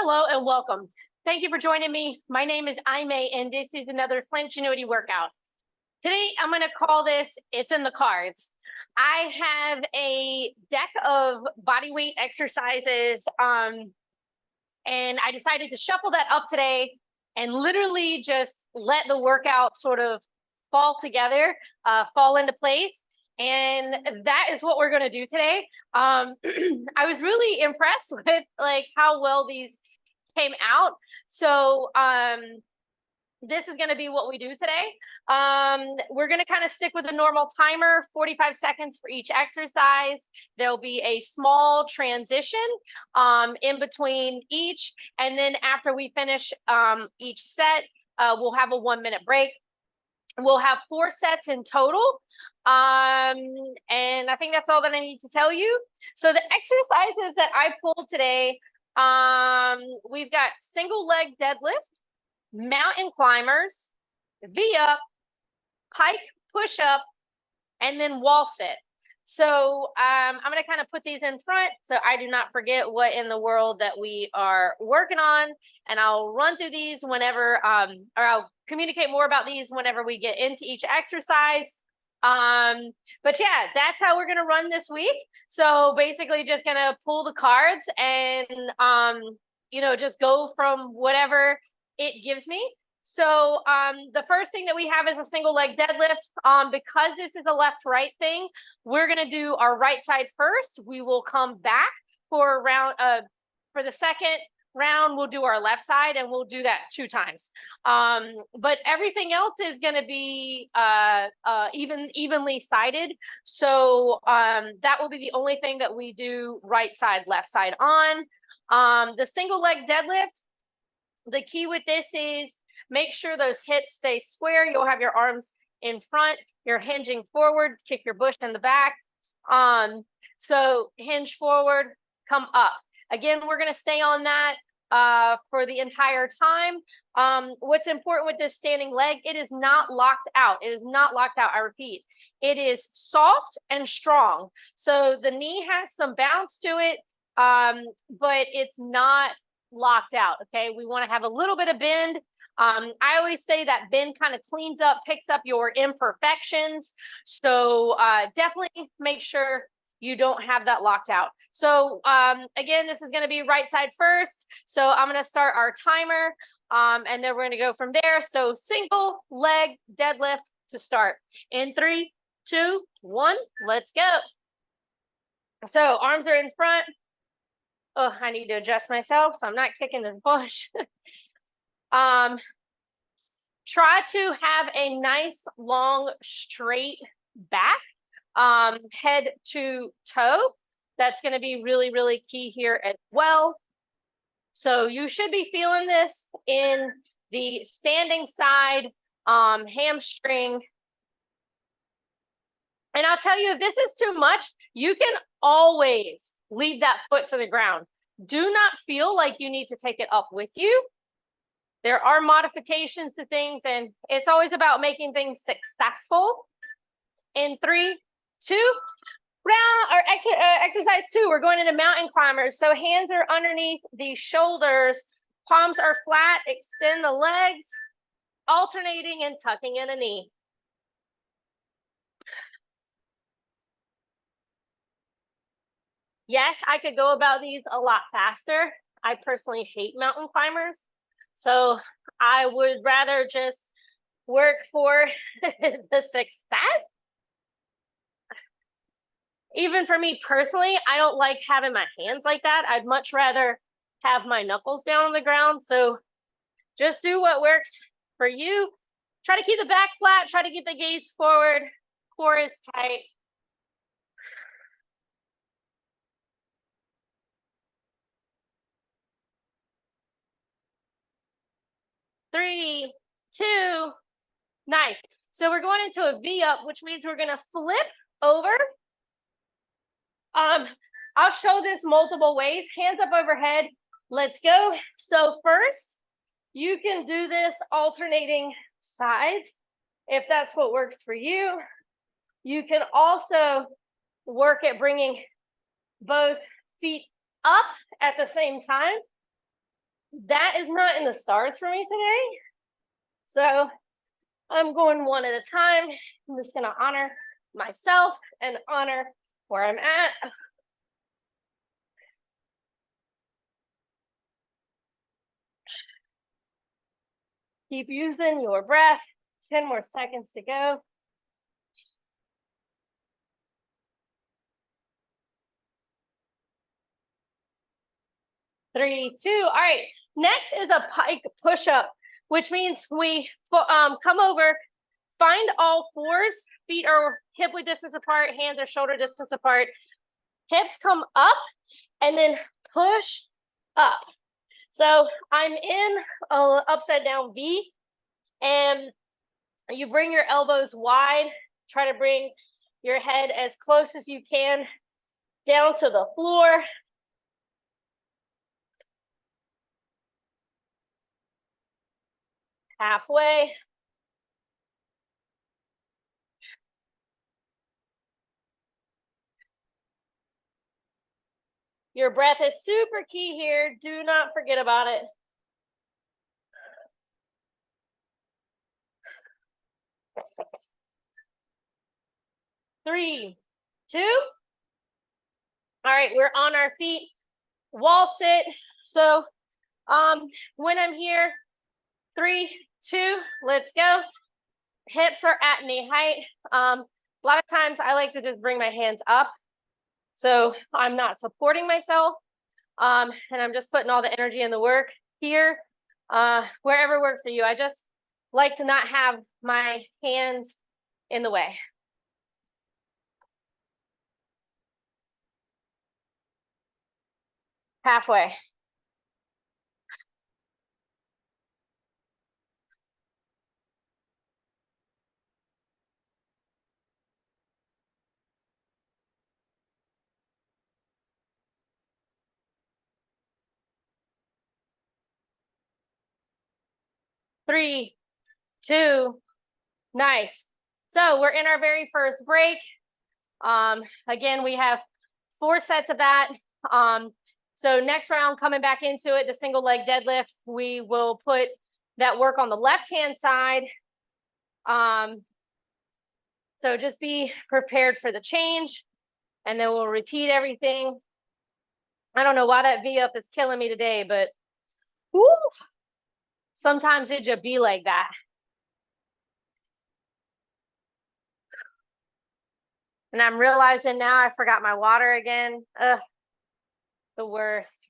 Hello and welcome. Thank you for joining me. My name is Aime, and this is another Flingenuity workout. Today, I'm going to call this It's in the Cards. I have a deck of body weight exercises, and I decided to shuffle that up today and literally just let the workout sort of fall together, fall into place. And that is what we're going to do today. I was really impressed with how well these came out. So this is going to be what we do today. We're going to kind of stick with the normal timer, 45 seconds for each exercise. There'll be a small transition in between each. And then after we finish each set, we'll have a 1-minute break. We'll have 4 sets in total. And I think that's all that I need to tell you. So the exercises that I pulled today, we've got single leg deadlift, mountain climbers, V-up, pike push-up, and then wall sit. So I'm going to kind of put these in front so I do not forget what in the world that we are working on. And I'll run through these whenever, or I'll communicate more about these whenever we get into each exercise. But yeah, that's how we're going to run this week. So basically just going to pull the cards and, just go from whatever it gives me. So the first thing that we have is a single leg deadlift. Because this is a left-right thing, we're going to do our right side first. We will come back for a round. For the second round, we'll do our left side, and we'll do that 2 times. But everything else is going to be evenly sided. So that will be the only thing that we do right side, left side on. The single leg deadlift, the key with this is make sure those hips stay square. You'll have your arms in front. You're hinging forward. Kick your bush in the back. So hinge forward, come up. Again, we're going to stay on that for the entire time. What's important with this standing leg, it is not locked out. It is not locked out. I repeat, it is soft and strong. So the knee has some bounce to it, but it's not locked out. Okay, we want to have a little bit of bend. I always say that bend kind of cleans up, picks up your imperfections. So definitely make sure you don't have that locked out. So again, this is going to be right side first. So I'm going to start our timer, and then we're going to go from there. So single leg deadlift to start in 3, 2, 1. Let's go. So arms are in front. Oh, I need to adjust myself so I'm not kicking this bush. Try to have a nice, long, straight back, head to toe. That's going to be really, really key here as well. So you should be feeling this in the standing side, hamstring. And I'll tell you, if this is too much, you can always leave that foot to the ground. Do not feel like you need to take it up with you. There are modifications to things, and it's always about making things successful. In 3, 2, exercise 2, we're going into mountain climbers. So hands are underneath the shoulders, palms are flat, extend the legs, alternating and tucking in a knee. Yes, I could go about these a lot faster. I personally hate mountain climbers, so I would rather just work for the success. Even for me personally, I don't like having my hands like that. I'd much rather have my knuckles down on the ground. So just do what works for you. Try to keep the back flat. Try to keep the gaze forward. Core is tight. Three, 2, nice. So we're going into a V-up, which means we're going to flip over. I'll show this multiple ways. Hands up overhead. Let's go. So first, you can do this alternating sides if that's what works for you. You can also work at bringing both feet up at the same time. that is not in the stars for me today. So I'm going one at a time. I'm just gonna honor myself and honor where I'm at. Keep using your breath. 10 more seconds to go. 3, 2. All right. Next is a pike push-up, which means we come over, find all fours, feet are hip width distance apart, hands are shoulder distance apart. Hips come up and then push up. So I'm in a upside down V, and you bring your elbows wide, try to bring your head as close as you can down to the floor. Halfway. Your breath is super key here. Do not forget about it. 3, 2. All right, we're on our feet. Wall sit. So when I'm here, 3, 2, let's go. Hips are at knee height. A lot of times I like to just bring my hands up, so I'm not supporting myself. And I'm just putting all the energy in the work here, wherever works for you. I just like to not have my hands in the way. Halfway. 3, 2, nice. So we're in our very first break. Again, we have 4 sets of that. So next round, coming back into it, the single leg deadlift, we will put that work on the left-hand side. So just be prepared for the change, and then we'll repeat everything. I don't know why that V up is killing me today, but whoo, sometimes it just be like that. And I'm realizing now I forgot my water again. Ugh, the worst.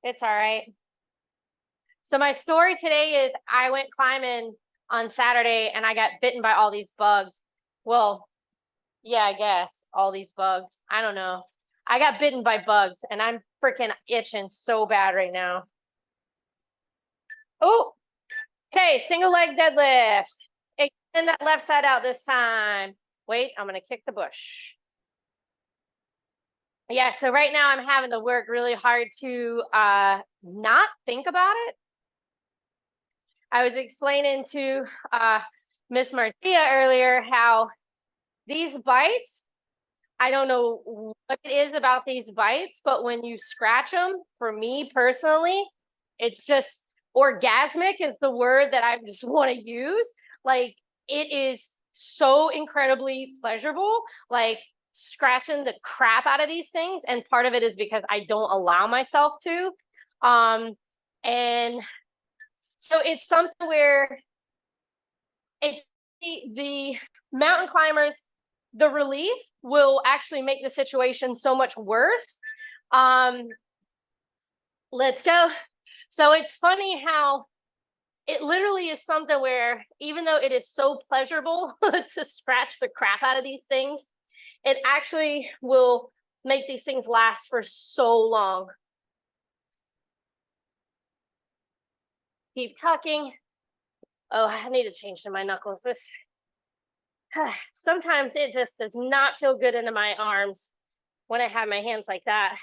It's all right. So my story today is I went climbing on Saturday and I got bitten by all these bugs. Well, yeah, I guess all these bugs. I don't know. I got bitten by bugs and I'm freaking itching so bad right now. Oh, okay. Single leg deadlift. Extend that left side out this time. Wait, I'm going to kick the bush. Yeah, so right now I'm having to work really hard to not think about it. I was explaining to Miss Marcia earlier how these bites, I don't know what it is about these bites, but when you scratch them, for me personally, it's just orgasmic is the word that I just want to use. Like, it is so incredibly pleasurable, like scratching the crap out of these things. And part of it is because I don't allow myself to. And so it's something where it's the mountain climbers, the relief will actually make the situation so much worse. Let's go. So it's funny how it literally is something where even though it is so pleasurable to scratch the crap out of these things, it actually will make these things last for so long. Keep tucking. Oh, I need to change to my knuckles. This sometimes it just does not feel good into my arms when I have my hands like that.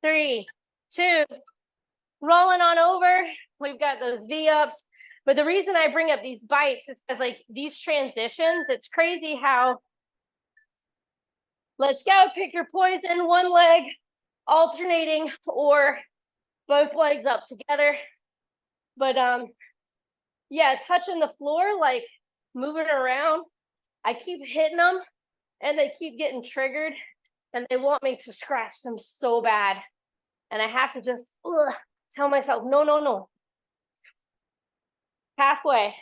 Three, two, rolling on over. We've got those V-ups. But the reason I bring up these bites is because like these transitions, it's crazy how, let's go, pick your poison, one leg alternating or both legs up together. But yeah, touching the floor, like moving around, I keep hitting them and they keep getting triggered and they want me to scratch them so bad. And I have to just tell myself, no, no, no. Halfway.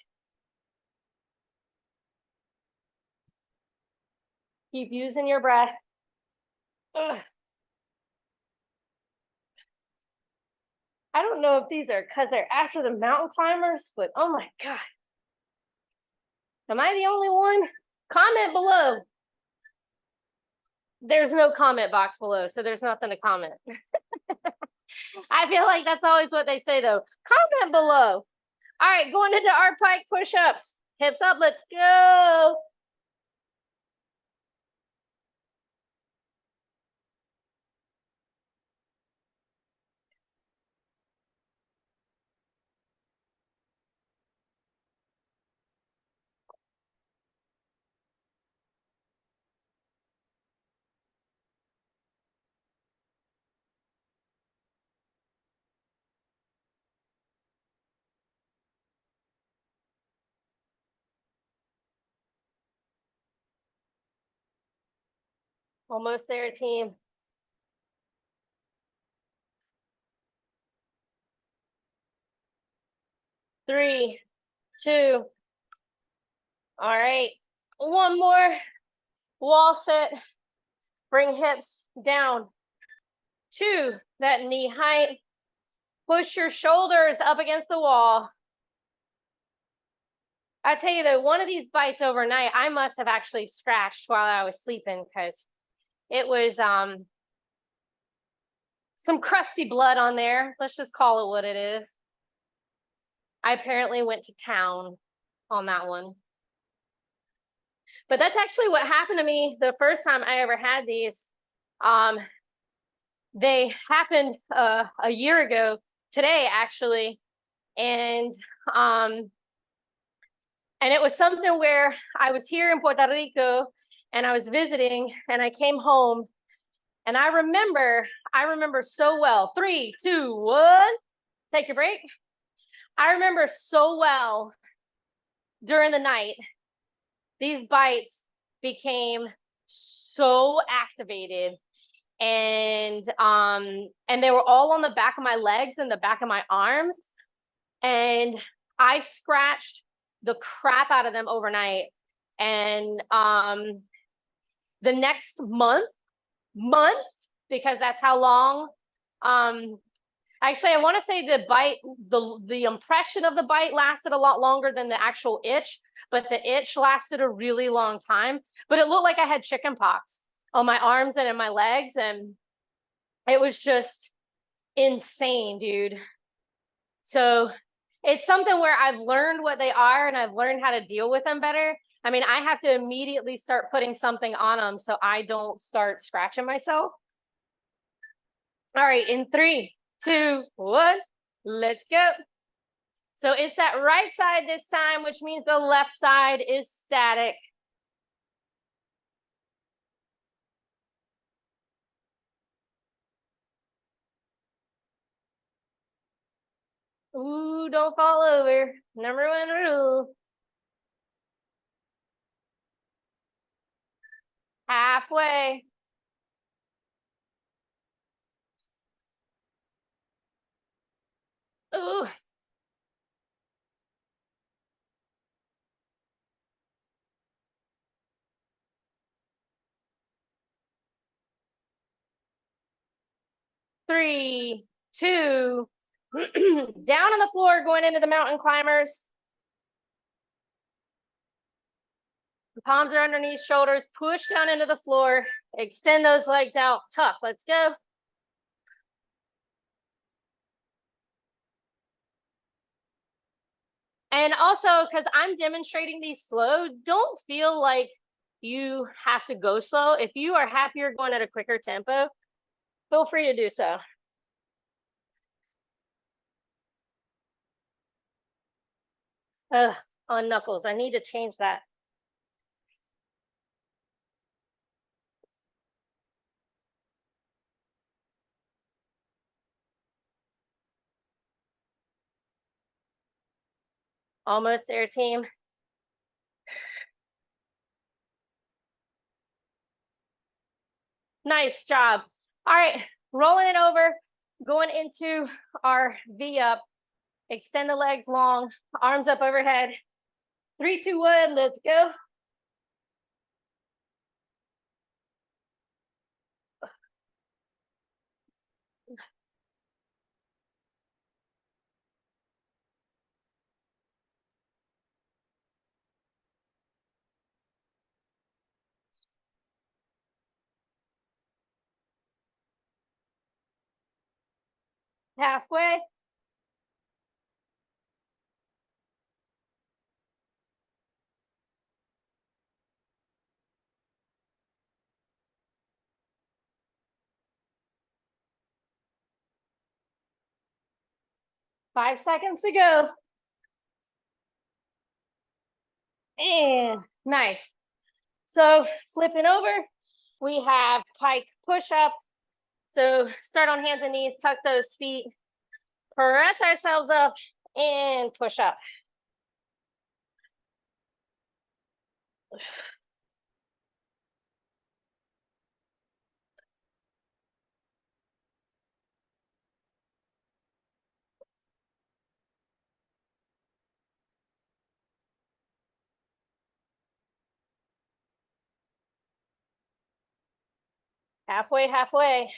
Keep using your breath. Ugh. I don't know if these are because they're after the mountain climbers, but oh my God. Am I the only one? Comment below. There's no comment box below, so there's nothing to comment. I feel like that's always what they say though. Comment below. All right, going into our pike push-ups. Hips up, let's go. Almost there, team. Three, two. All right, one more. Wall sit. Bring hips down. Two, that knee height. Push your shoulders up against the wall. I tell you though, one of these bites overnight, I must have actually scratched while I was sleeping because it was some crusty blood on there. Let's just call it what it is. I apparently went to town on that one. But that's actually what happened to me the first time I ever had these. They happened a year ago today, actually. And it was something where I was here in Puerto Rico and I was visiting and I came home and I remember so well. 3, 2, 1, take your break. I remember so well during the night, these bites became so activated and they were all on the back of my legs and the back of my arms. And I scratched the crap out of them overnight. And the next months, because that's how long, actually, I want to say the bite, the impression of the bite lasted a lot longer than the actual itch, but the itch lasted a really long time. But it looked like I had chicken pox on my arms and in my legs. And it was just insane, dude. So it's something where I've learned what they are and I've learned how to deal with them better. I mean, I have to immediately start putting something on them so I don't start scratching myself. All right, in 3, 2, 1, let's go. So it's that right side this time, which means the left side is static. Ooh, don't fall over. Number 1 rule. Halfway. Ooh. Three, 2, down on the floor, going into the mountain climbers. The palms are underneath shoulders, push down into the floor, extend those legs out, tuck, let's go. And also, because I'm demonstrating these slow, don't feel like you have to go slow. If you are happier going at a quicker tempo, feel free to do so. On knuckles. I need to change that. Almost there, team. Nice job. All right, rolling it over, going into our V up. Extend the legs long, arms up overhead. 3, 2, 1, let's go. Halfway. Five seconds to go. And nice. So flipping over, we have pike push up. So start on hands and knees, tuck those feet, press ourselves up and push up. Halfway, halfway.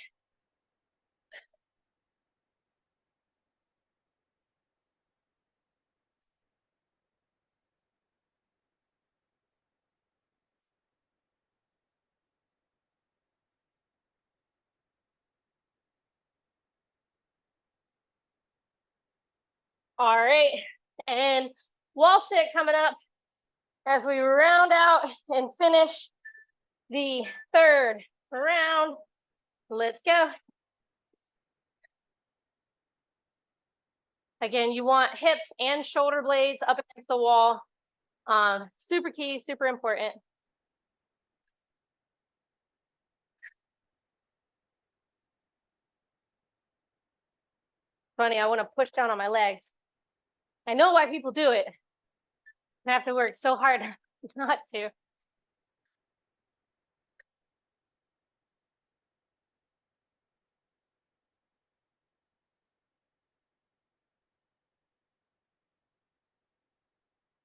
All right, and wall sit coming up as we round out and finish the third round. Let's go. Again, you want hips and shoulder blades up against the wall. Super key, super important. Funny, I want to push down on my legs. I know why people do it. I have to work so hard not to.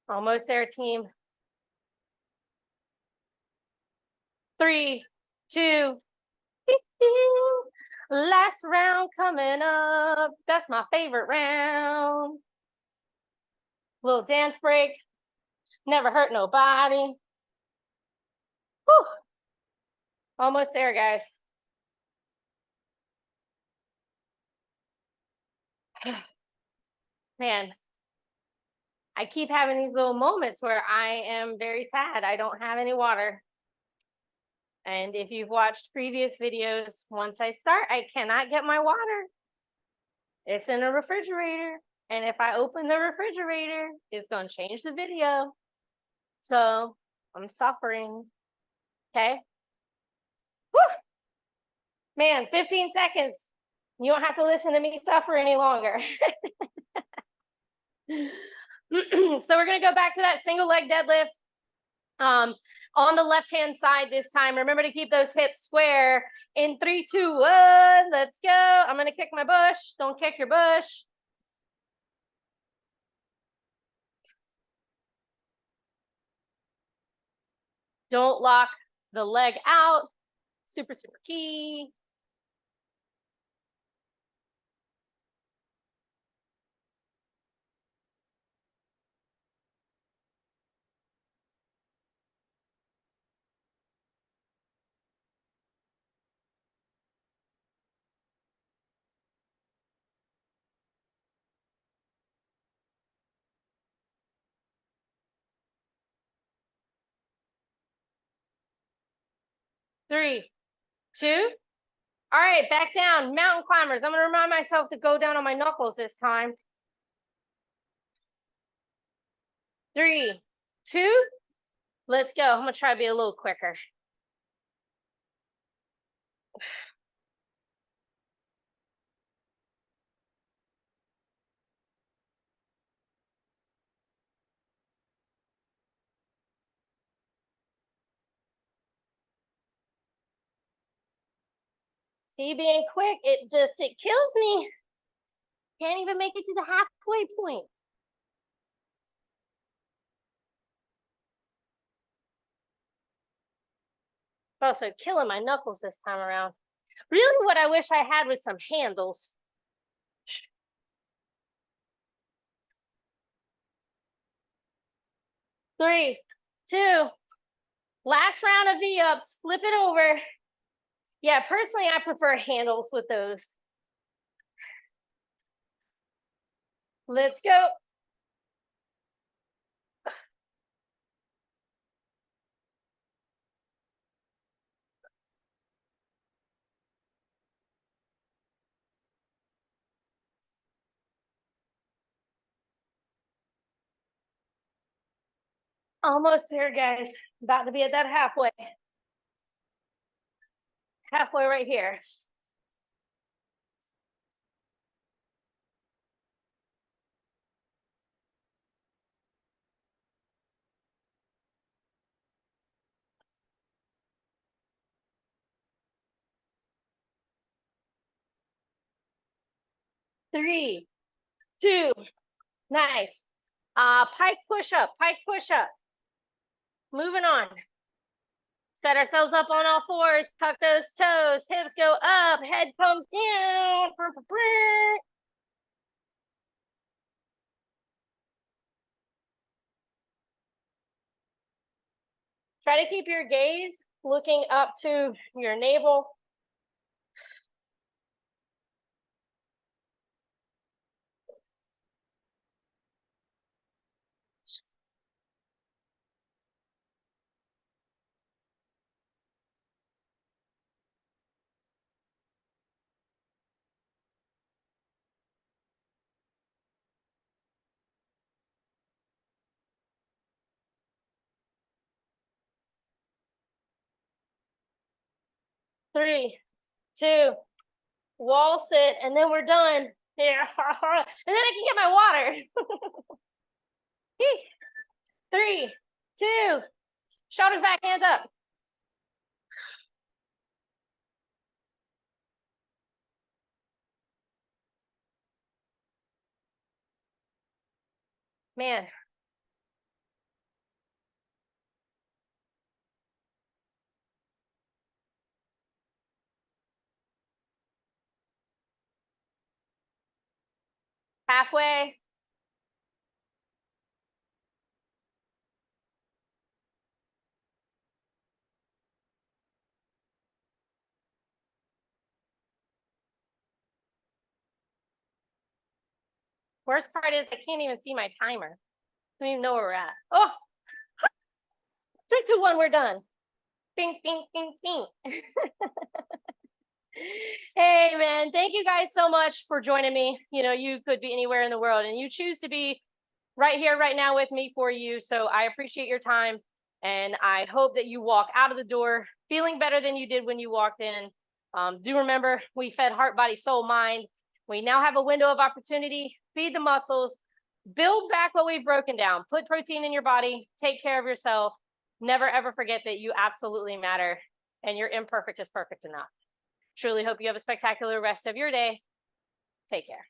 Almost there, team. 3, 2. Last round coming up. That's my favorite round. Little dance break. Never hurt nobody. Whew. Almost there, guys. Man, I keep having these little moments where I am very sad. I don't have any water. And if you've watched previous videos, once I start, I cannot get my water. It's in a refrigerator. And if I open the refrigerator, it's going to change the video. So I'm suffering. Okay. Whew. Man, 15 seconds. You don't have to listen to me suffer any longer. So we're going to go back to that single leg deadlift. On the left-hand side this time. Remember to keep those hips square. In 3, 2, 1, let's go. I'm going to kick my bush. Don't kick your bush. Don't lock the leg out. Super, super key. Three, two. All right, back down. Mountain climbers. I'm going to remind myself to go down on my knuckles this time. 3, 2, let's go. I'm gonna try to be a little quicker. See, being quick, it kills me. Can't even make it to the halfway point. Also killing my knuckles this time around. Really what I wish I had was some handles. Three, two, last round of V-ups, flip it over. Yeah, personally, I prefer handles with those. Let's go. Almost there, guys. About to be at that halfway. Halfway right here. Three, two, nice. Pike push up, pike push up. Moving on. Set ourselves up on all fours, tuck those toes, hips go up, head comes down. Try to keep your gaze looking up to your navel. Three, two, wall sit, and then we're done. Yeah. And then I can get my water. 3, 2, shoulders back, hands up. Man. Halfway. Worst part is I can't even see my timer. I don't even know where we're at. Oh, 3, 2, 1, we're done. Bing, bing, bing, bing. Hey, man, thank you guys so much for joining me. You know, you could be anywhere in the world and you choose to be right here, right now with me for you. So I appreciate your time. And I hope that you walk out of the door feeling better than you did when you walked in. Do remember, we fed heart, body, soul, mind. We now have a window of opportunity. Feed the muscles, build back what we've broken down, put protein in your body, take care of yourself. Never, ever forget that you absolutely matter and you're imperfect is perfect enough. Truly hope you have a spectacular rest of your day. Take care.